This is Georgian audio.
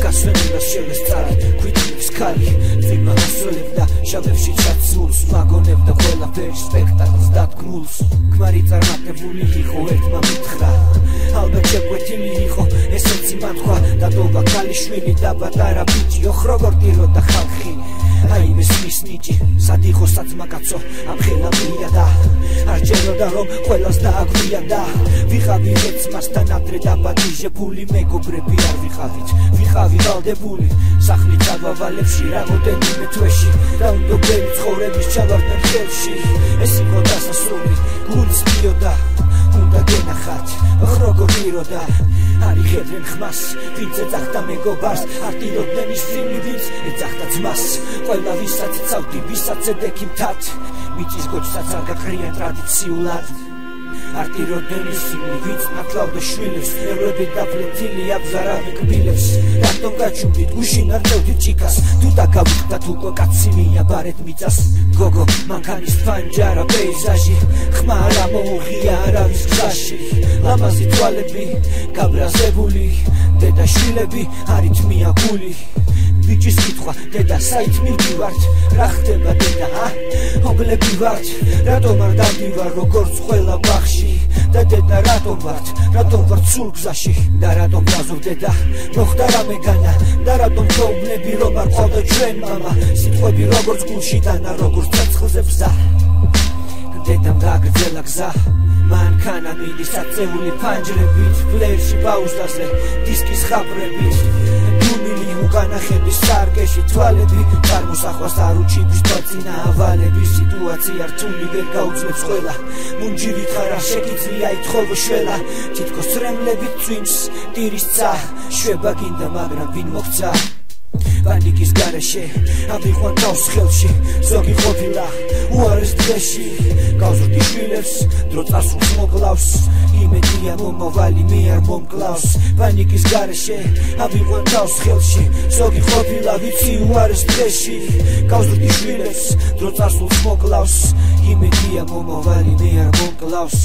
გასვენებდა შელესწარი ქვითმის ქალი წვიმა ასრულებდა შავებში ჩაცულს მაგონებდა ყველაფერი სპექტაკლს დადგმულს ქმარი წარმატებული იყო ერთმა მითხრა ალბათ შეკვეთილი იყო ესეც იმანქვა დატოვა ქალიშვილი და პატარა ბიჭი ოხ როგორ ტიროდა ხალხი აი მის ნიჭი სად იყო საძმაკაცო ამ ხელამია და არ ჯეროდა რომ ყველას დააგვიანდა ვიყავი ეცმასთან ადრე დაბადიჟებული მეგობრები არ ვიყავი ვალდებული სახლი წავალებში რამოდენიმე თვეში და უნდობელი ცხოვრების ჩავარდნენ ხელში ეს იყო დასასრული გულს მიოდა უნდა გენახათ როგორ იროდა არ იღებდნენ ხმას ვინც ეძახდა მეგობარს არ ტიროდნენ ის ძიმი ვინც ეძახდა ძმას ყველა ვისაც წავდი ვისაც ედეგი მთად მიწის გოჩსაც არ გაქრიან ტრადიციულად არ ტიროდნენ ისინი ვინც ნათლავდა შვილებს ნერვები დაფლეთილი აბზარავი კბილებს რატომ გაჩუმდით გუშინ არ წევდით ჭიქას თუ დაგავიხდათ უკვე კაცი მიაბარეთ მიწას გოგო მანქანის ფანჯარა პეიზაჟი ხმა არ ამოუღია არავის გზაში ლამაზი თვალები გაბრაზებული დედა შვილები არით მიაგული ბიჭის კითხვა დედა საით მივდივართ რა ხდება დედა ობლები ვართ რატომ არ დავდივარ როგორც ყველა ბაღში და დედა რატომ ვართ სულ გზაში და რატომ ვაზობ დედა მოხდა რამე განა და რატომ გეუბნები რომ არ ყავდა ჩვენ მამა სიტყვები როგორც გულში დანა როგორც ცეცხლზე ბზა დედამ გაგრძელა გზა მანქანა მიდის აწეული ფანჯრებით ფლერში ბაუზდაზე დისკის ხაბრებით დუმილი უკანახების სარკეში თვალები წარმოსახვას არ უჩიბის დაწინა ავალები სიტუაცია რთული ვერ გაუძლებს ყველა მუნჯი ვითხარა შეგიძლია ითხოვო შველა თითქოს რემლებით წვიმს ტირის ცა შვება გინდა მაგრამ ვინ მოხცა პანიკის გარეშე ავიყვან თავს ხელში ზოგი ყოფილა უარეს დღეში გავზრდი შვილებს დრო წასულს მოკლავს იმედია მომავალი მე არ მომკლავს პანიკის გარეშე ავიყვან თავს ხელში ზოგი ყოფილა ვიცი უარეს დღეში გავზრდი შვილებს დრო წასულს მოკლავს იმედია მომავალი მე არ მომკლავს